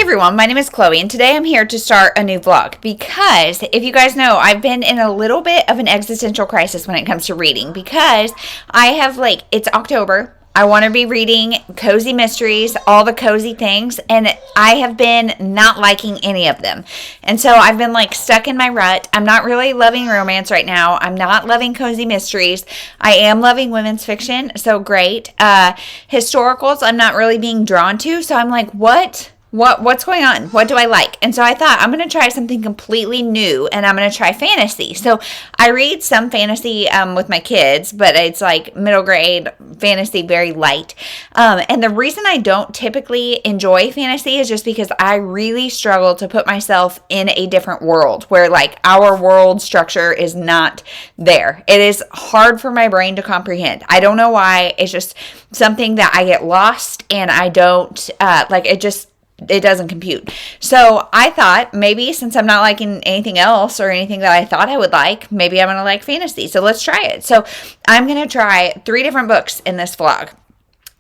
everyone, my name is Chloe, and today I'm here to start a new vlog because, if you guys know, I've been in a little bit of an existential crisis when it comes to reading because I have, it's October. I want to be reading cozy mysteries, all the cozy things, and I have been not liking any of them. And so I've been stuck in my rut. I'm not really loving romance right now. I'm not loving cozy mysteries. I am loving women's fiction, so great. Historicals, I'm not really being drawn to, so I'm like, what's going on? What do I like? And so I thought I'm going to try something completely new, and I'm going to try fantasy. So I read some fantasy with my kids, but it's middle grade fantasy, very light. And the reason I don't typically enjoy fantasy is just because I really struggle to put myself in a different world where our world structure is not there. It is hard for my brain to comprehend. I don't know why. It's just something that I get lost, and I don't it doesn't compute. So I thought maybe since I'm not liking anything else or anything that I thought I would like, maybe I'm going to like fantasy. So let's try it. So I'm going to try 3 different books in this vlog.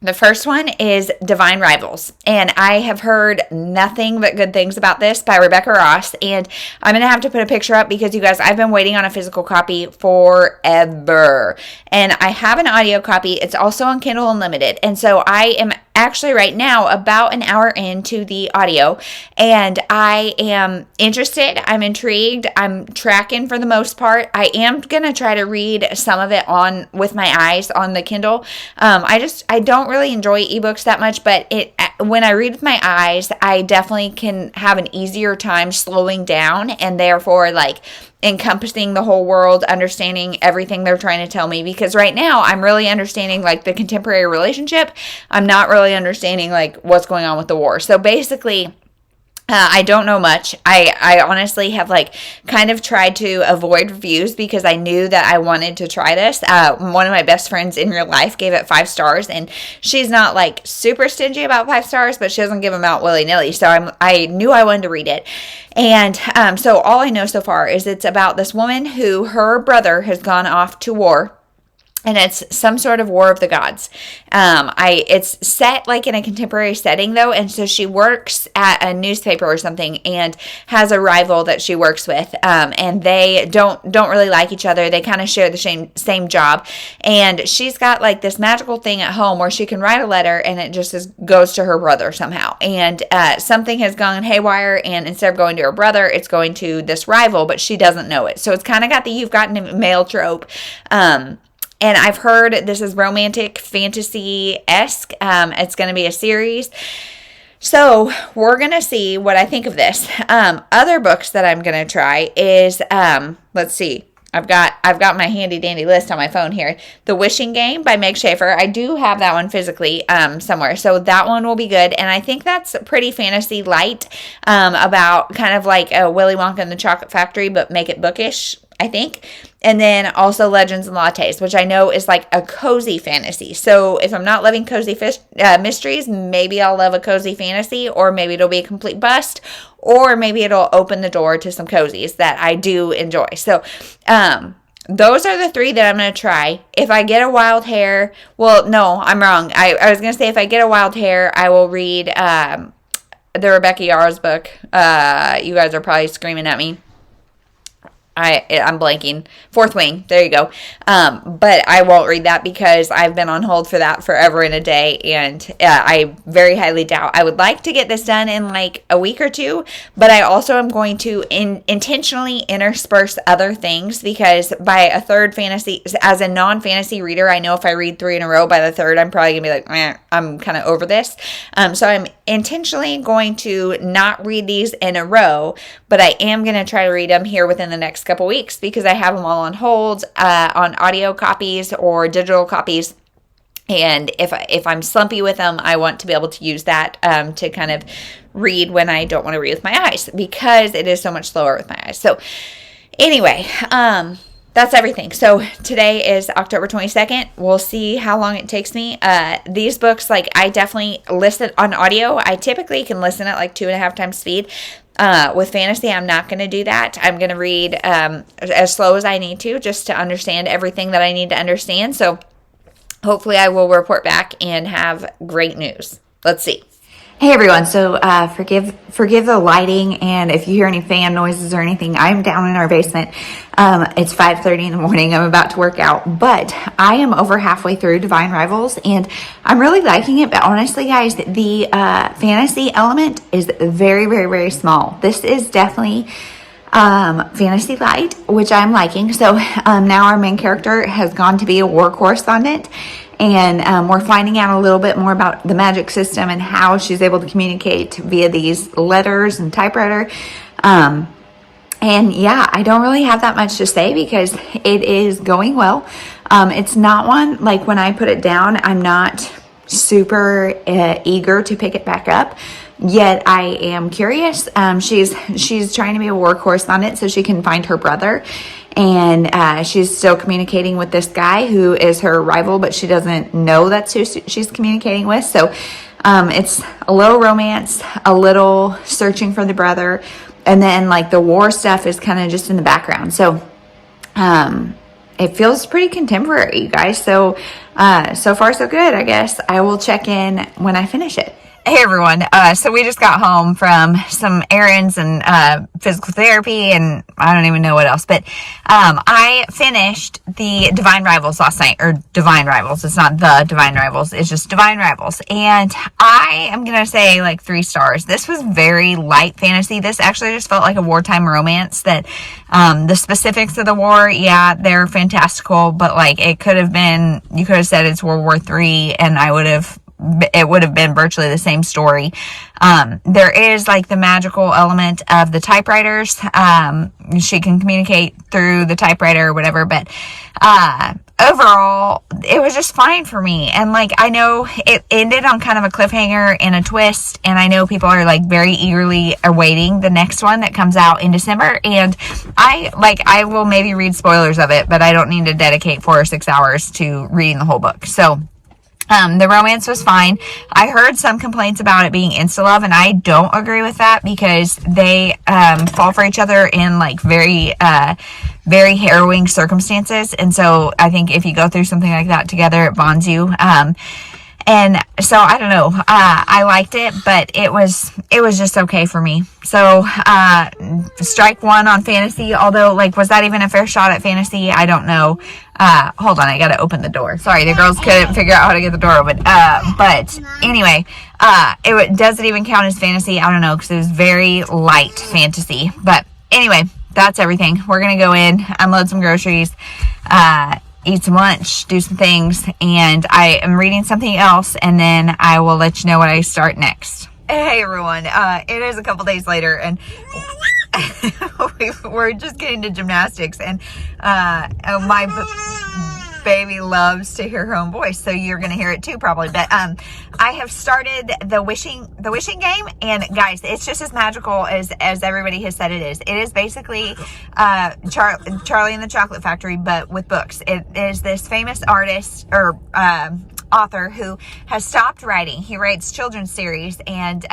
The first one is Divine Rivals, and I have heard nothing but good things about this by Rebecca Ross, and I'm going to have to put a picture up because, you guys, I've been waiting on a physical copy forever, and I have an audio copy. It's also on Kindle Unlimited, and so I am actually right now about an hour into the audio, and I am interested. I'm intrigued. I'm tracking for the most part. I am going to try to read some of it on with my eyes on the Kindle. I don't really enjoy ebooks that much, but when I read with my eyes, I definitely can have an easier time slowing down and therefore encompassing the whole world, understanding everything they're trying to tell me, because right now I'm really understanding the contemporary relationship. I'm not really understanding what's going on with the war. So basically, I don't know much. I honestly have kind of tried to avoid reviews because I knew that I wanted to try this. One of my best friends in real life gave it 5 stars, and she's not super stingy about 5 stars, but she doesn't give them out willy-nilly. So I knew I wanted to read it. And so all I know so far is it's about this woman who her brother has gone off to war. And it's some sort of War of the Gods. It's set in a contemporary setting though, and so she works at a newspaper or something, and has a rival that she works with. And they don't really like each other. They kind of share the same job, and she's got this magical thing at home where she can write a letter, and it just goes to her brother somehow. And something has gone haywire, and instead of going to her brother, it's going to this rival, but she doesn't know it. So it's kind of got the "you've gotten mail" trope. And I've heard this is romantic fantasy-esque. It's going to be a series. So we're going to see what I think of this. Other books that I'm going to try is, let's see. I've got my handy dandy list on my phone here. The Wishing Game by Meg Shaffer. I do have that one physically somewhere. So that one will be good. And I think that's pretty fantasy light, about kind of a Willy Wonka and the Chocolate Factory, but make it bookish, I think. And then also Legends and Lattes, which I know is a cozy fantasy. So if I'm not loving cozy mysteries, maybe I'll love a cozy fantasy, or maybe it'll be a complete bust, or maybe it'll open the door to some cozies that I do enjoy. So those are the 3 that I'm going to try. If I get a wild hair, well, no, I'm wrong. I was going to say if I get a wild hair, I will read the Rebecca Yarros book. You guys are probably screaming at me. I'm blanking. Fourth Wing. There you go. But I won't read that because I've been on hold for that forever and a day, and I very highly doubt I would like to get this done in a week or 2. But I also am going to intentionally intersperse other things, because by a third fantasy, as a non-fantasy reader, I know if I read 3 in a row, by the third, I'm probably gonna be I'm kind of over this. So I'm intentionally going to not read these in a row, but I am going to try to read them here within the next couple weeks because I have them all on hold on audio copies or digital copies. And if I'm slumpy with them, I want to be able to use that to kind of read when I don't want to read with my eyes, because it is so much slower with my eyes. So anyway, that's everything. So today is October 22nd. We'll see how long it takes me. These books, I definitely listen on audio. I typically can listen at 2.5 times speed. With fantasy, I'm not going to do that. I'm going to read as slow as I need to, just to understand everything that I need to understand. So hopefully I will report back and have great news. Let's see. Hey everyone, so forgive the lighting, and if you hear any fan noises or anything, I'm down in our basement. It's 5:30 in the morning. I'm about to work out, but I am over halfway through Divine Rivals, and I'm really liking it. But honestly, guys, the fantasy element is very, very, very small. This is definitely fantasy light, which I'm liking. So now our main character has gone to be a war correspondent, and we're finding out a little bit more about the magic system and how she's able to communicate via these letters and typewriter. And yeah, I don't really have that much to say because it is going well. It's not one, like when I put it down, I'm not super eager to pick it back up. Yet I am curious. She's trying to be a war correspondent so she can find her brother. And she's still communicating with this guy who is her rival, but she doesn't know that's who she's communicating with. So it's a little romance, a little searching for the brother, and then like the war stuff is kind of just in the background. So it feels pretty contemporary, you guys. So so far so good, I guess. I will check in when I finish it. Hey everyone, so we just got home from some errands and physical therapy and I don't even know what else, but I finished the Divine Rivals last night, or Divine Rivals. It's not the Divine Rivals, it's just Divine Rivals, and I am gonna say like 3 stars. This was very light fantasy. This actually just felt like a wartime romance that the specifics of the war, yeah, they're fantastical, but like it could have been, you could have said it's World War III and it would have been virtually the same story. There is like the magical element of the typewriters. She can communicate through the typewriter or whatever, but overall it was just fine for me. And like, I know it ended on kind of a cliffhanger and a twist, and I know people are like very eagerly awaiting the next one that comes out in December, and I will maybe read spoilers of it, but I don't need to dedicate 4 or 6 hours to reading the whole book. So the romance was fine. I heard some complaints about it being insta-love, and I don't agree with that because they fall for each other in like very harrowing circumstances. And so I think if you go through something like that together, it bonds you. And so I don't know, I liked it, but it was just okay for me. So, strike 1 on fantasy, although like, was that even a fair shot at fantasy? I don't know. Hold on, I gotta open the door. Sorry, the girls couldn't figure out how to get the door open. But anyway, does it even count as fantasy? I don't know, because it was very light fantasy. But anyway, that's everything. We're gonna go in, unload some groceries, eat some lunch, do some things, and I am reading something else, and then I will let you know what I start next. Hey everyone, it is a couple days later, and we're just getting to gymnastics, and my baby loves to hear her own voice, so you're gonna hear it too probably. But I have started the wishing game, and guys, it's just as magical as everybody has said it is. It is basically Charlie and the Chocolate Factory, but with books. It is this famous artist or author who has stopped writing. He writes children's series, and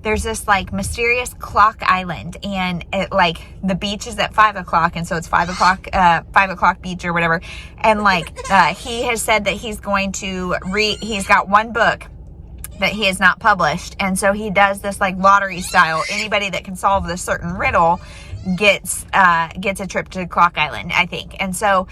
there's this like mysterious clock island, and it like the beach is at 5 o'clock, and so it's 5 o'clock beach or whatever. And like he has said that he's going to he's got 1 book that he has not published, and so he does this like lottery style. Anybody that can solve this certain riddle gets a trip to Clock Island, I think. And so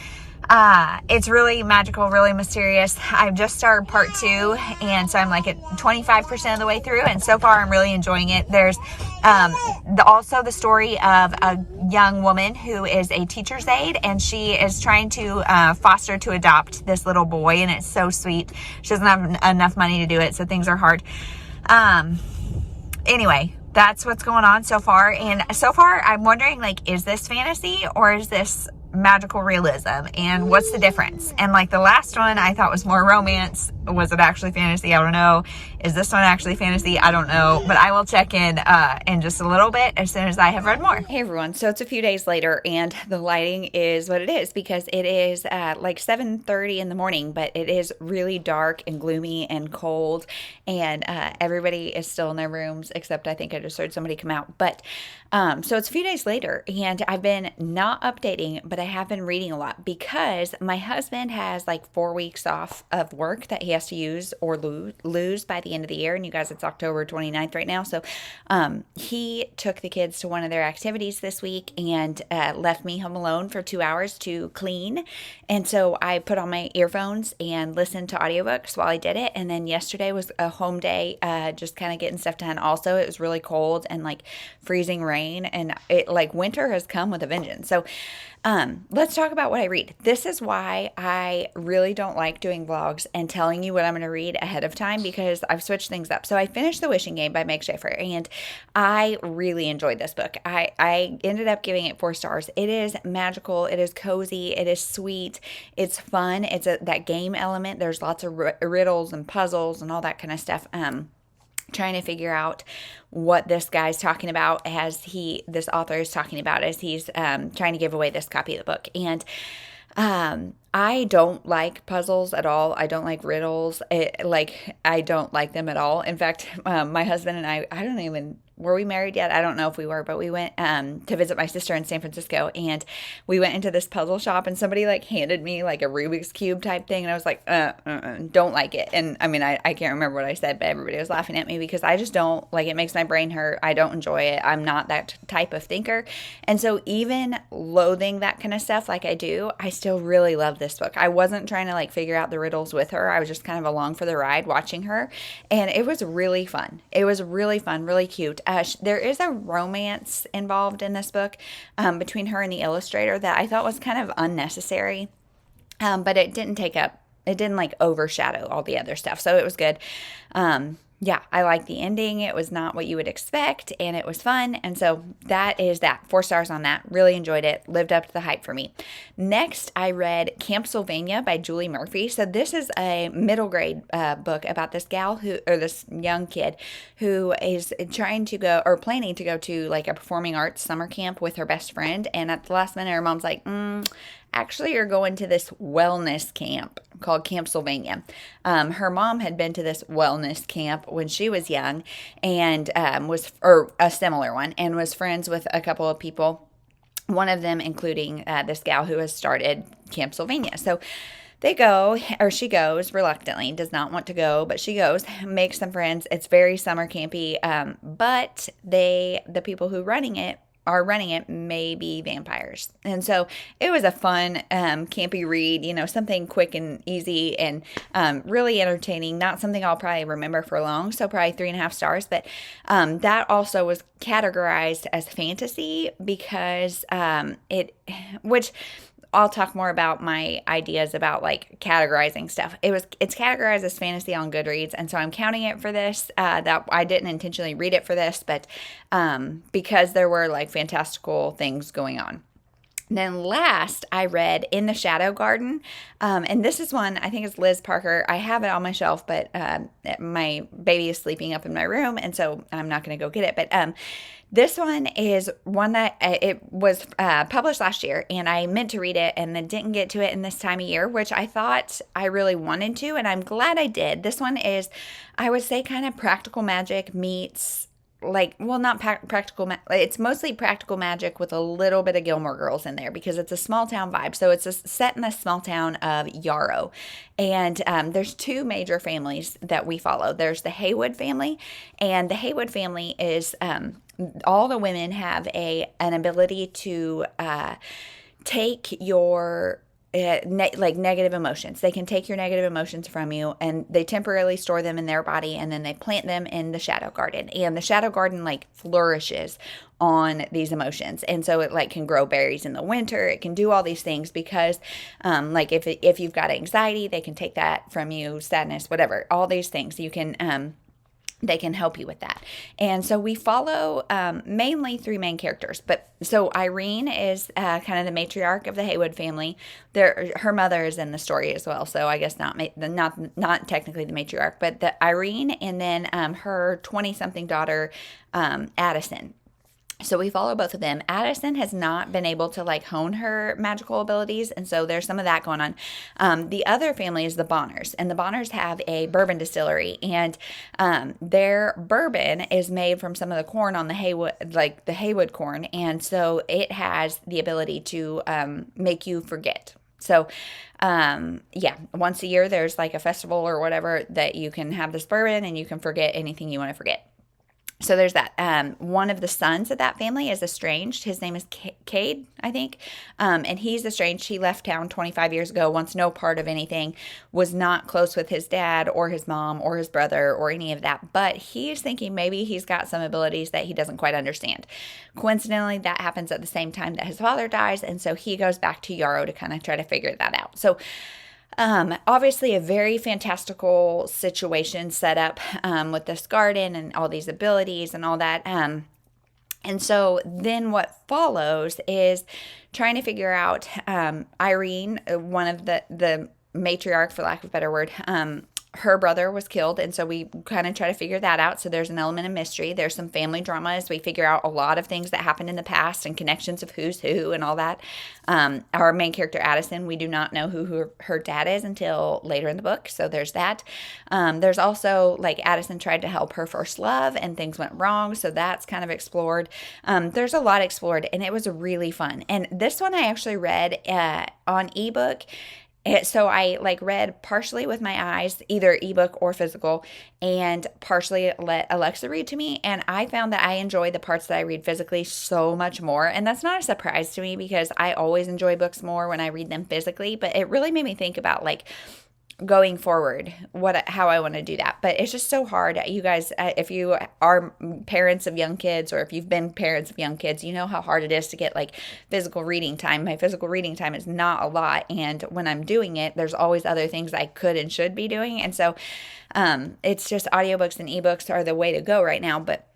it's really magical, really mysterious. I've just started part 2, and so I'm like at 25% of the way through, and so far I'm really enjoying it. There's also the story of a young woman who is a teacher's aide, and she is trying to foster to adopt this little boy, and it's so sweet. She doesn't have enough money to do it, so things are hard. Anyway, that's what's going on so far, and so far I'm wondering, like, is this fantasy or is this magical realism, and what's the difference? And like the last one I thought was more romance. Was it actually fantasy? I don't know. Is this one actually fantasy? I don't know, but I will check in just a little bit as soon as I have read more. Hey everyone, so it's a few days later, and the lighting is what it is because it is like 7:30 in the morning, but it is really dark and gloomy and cold, and everybody is still in their rooms, except I think I just heard somebody come out. But so it's a few days later, and I've been not updating, but I have been reading a lot because my husband has like 4 weeks off of work that he has to use or lose by the end of the year. And you guys, it's October 29th right now. So he took the kids to one of their activities this week and left me home alone for 2 hours to clean. And so I put on my earphones and listened to audiobooks while I did it. And then yesterday was a home day, just kind of getting stuff done. Also, it was really cold and like freezing rain, and it like winter has come with a vengeance. So let's talk about what I read. This is why I really don't like doing vlogs and telling you what I'm going to read ahead of time, because I've switched things up. So I finished The Wishing Game by Meg Shaffer, and I really enjoyed this book. I ended up giving it 4 stars. It is magical. It is cozy. It is sweet. It's fun. It's that game element. There's lots of riddles and puzzles and all that kind of stuff. Trying to figure out what this guy's talking about this author is talking about as he's trying to give away this copy of the book. And I don't like puzzles at all. I don't like riddles. I don't like them at all. In fact, my husband and I were we married yet? I don't know if we were, but we went to visit my sister in San Francisco, and we went into this puzzle shop, and somebody like handed me like a Rubik's Cube type thing, and I was like, don't like it. And I mean, I can't remember what I said, but everybody was laughing at me because I just don't like it. Makes my brain hurt. I don't enjoy it. I'm not that type of thinker. And so even loathing that kind of stuff like I do, I still really love this book. I wasn't trying to like figure out the riddles with her. I was just kind of along for the ride watching her, and it was really fun. It was really fun, really cute. There is a romance involved in this book between her and the illustrator that I thought was kind of unnecessary, but it didn't like overshadow all the other stuff. So it was good. Yeah, I liked the ending. It was not what you would expect, and it was fun. And so that is that. 4 stars on that. Really enjoyed it. Lived up to the hype for me. Next, I read Camp Sylvania by Julie Murphy. So this is a middle grade book about this this young kid who is planning to go to like a performing arts summer camp with her best friend. And at the last minute, her mom's like, actually, you're going to this wellness camp called Camp Sylvania. Her mom had been to this wellness camp when she was young, and or a similar one, and was friends with a couple of people, one of them including this gal who has started Camp Sylvania. So she goes reluctantly, does not want to go, but she goes, makes some friends. It's very summer campy, but the people who are running it may be vampires. And so it was a fun, campy read, something quick and easy and really entertaining. Not something I'll probably remember for long, so probably 3.5 stars. But that also was categorized as fantasy because which I'll talk more about my ideas about like categorizing stuff. It's categorized as fantasy on Goodreads, and so I'm counting it for this. That I didn't intentionally read it for this, but because there were like fantastical things going on. Then last, I read In the Shadow Garden, and this is one, I think it's Liz Parker. I have it on my shelf, but my baby is sleeping up in my room, and so I'm not going to go get it. But this one is one that it was published last year, and I meant to read it and then didn't get to it in this time of year, which I thought I really wanted to, and I'm glad I did. This one is, I would say, kind of practical magic meets not practical. It's mostly practical magic with a little bit of Gilmore Girls in there because it's a small town vibe. So it's set in the small town of Yarrow, and there's 2 major families that we follow. There's the Haywood family, and the Haywood family is all the women have an ability to take your negative emotions. They can take your negative emotions from you, and they temporarily store them in their body, and then they plant them in the shadow garden. And the shadow garden flourishes on these emotions, and so it can grow berries in the winter. It can do all these things because if you've got anxiety, they can take that from you, sadness, whatever, all these things you can they can help you with that. And so we follow mainly 3 main characters. So Irene is kind of the matriarch of the Haywood family. Her mother is in the story as well. So I guess not technically the matriarch, but Irene, and then her 20-something daughter, Addison. So we follow both of them. Addison has not been able to like hone her magical abilities, and so there's some of that going on. The other family is the Bonners, and the Bonners have a bourbon distillery, and their bourbon is made from some of the corn on the Haywood, like the Haywood corn, and so it has the ability to make you forget. So, yeah, once a year there's like a festival or whatever that you can have this bourbon and you can forget anything you want to forget. So there's that. One of the sons of that family is estranged. His name is Cade, I think. And he's estranged. He left town 25 years ago, wants no part of anything, was not close with his dad or his mom or his brother or any of that. But he's thinking maybe he's got some abilities that he doesn't quite understand. Coincidentally, that happens at the same time that his father dies. And so he goes back to Yarrow to kind of try to figure that out. So obviously a very fantastical situation set up with this garden and all these abilities and all that. And so then what follows is trying to figure out Irene, one of the matriarch, for lack of a better word, her brother was killed, and so we kind of try to figure that out. So there's an element of mystery. There's some family drama as we figure out a lot of things that happened in the past and connections of who's who and all that. Our main character, Addison, we do not know who her dad is until later in the book, so there's that. There's also, like, Addison tried to help her first love, and things went wrong, so that's kind of explored. There's a lot explored, and it was really fun. And this one I actually read on ebook. So I like read partially with my eyes, either ebook or physical, and partially let Alexa read to me. And I found that I enjoy the parts that I read physically so much more. And that's not a surprise to me because I always enjoy books more when I read them physically. But it really made me think about like going forward how I want to do that. But it's just so hard. You guys, if you are parents of young kids, or if you've been parents of young kids, you know how hard it is to get like physical reading time. My physical reading time is not a lot, and when I'm doing it, there's always other things I could and should be doing. And so it's just audiobooks and ebooks are the way to go right now. But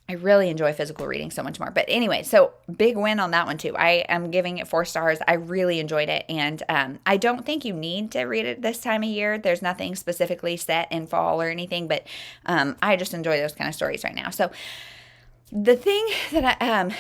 I really enjoy physical reading so much more. But anyway, so big win on that one too. I am giving it 4 stars. I really enjoyed it. And I don't think you need to read it this time of year. There's nothing specifically set in fall or anything, but I just enjoy those kind of stories right now. So the thing that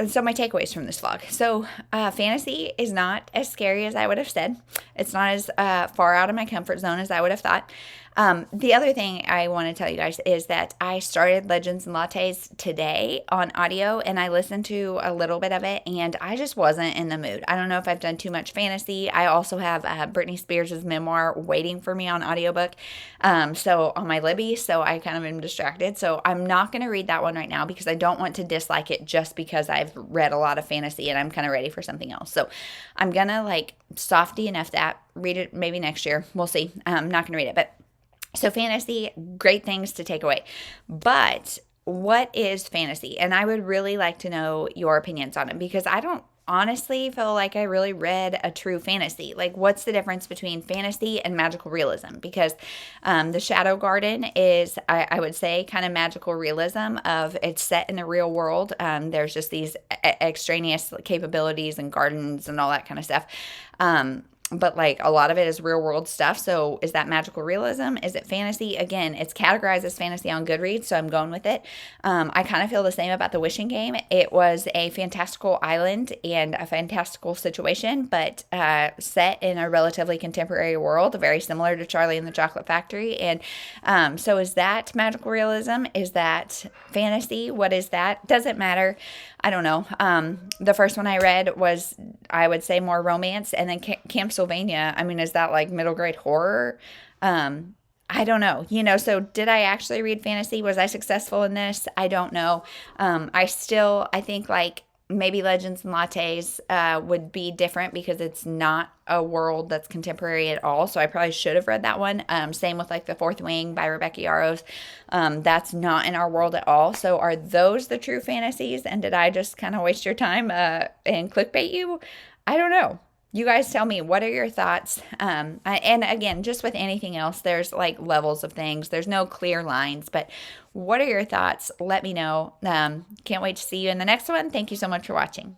so my takeaways from this vlog. So fantasy is not as scary as I would have said. It's not as far out of my comfort zone as I would have thought. The other thing I want to tell you guys is that I started Legends and Lattes today on audio, and I listened to a little bit of it, and I just wasn't in the mood. I don't know if I've done too much fantasy. I also have Britney Spears' memoir waiting for me on audiobook, so on my Libby, so I kind of am distracted. So I'm not going to read that one right now because I don't want to dislike it just because I've read a lot of fantasy and I'm kind of ready for something else. So I'm going to like soft DNF that, read it maybe next year. We'll see. I'm not going to read it, but so fantasy, great things to take away. But what is fantasy? And I would really like to know your opinions on it because I don't honestly feel like I really read a true fantasy. Like, what's the difference between fantasy and magical realism? Because the Shadow Garden is, I would say, kind of magical realism of it's set in the real world. There's just these extraneous capabilities and gardens and all that kind of stuff. But like a lot of it is real world stuff. So is that magical realism? Is it fantasy? Again, it's categorized as fantasy on Goodreads, so I'm going with it. I kind of feel the same about The Wishing Game. It was a fantastical island and a fantastical situation, but set in a relatively contemporary world, very similar to Charlie and the Chocolate Factory. And so is that magical realism? Is that fantasy? What is that? Doesn't matter. I don't know. The first one I read was, I would say, more romance, and then Camp Sylvania. I mean, is that like middle grade horror? I don't know. So did I actually read fantasy? Was I successful in this? I don't know. I think like maybe Legends and Lattes would be different because it's not a world that's contemporary at all. So I probably should have read that one. Same with like The Fourth Wing by Rebecca Yarros. That's not in our world at all. So are those the true fantasies? And did I just kind of waste your time and clickbait you? I don't know. You guys tell me, what are your thoughts? And again, just with anything else, there's like levels of things. There's no clear lines, but what are your thoughts? Let me know. Can't wait to see you in the next one. Thank you so much for watching.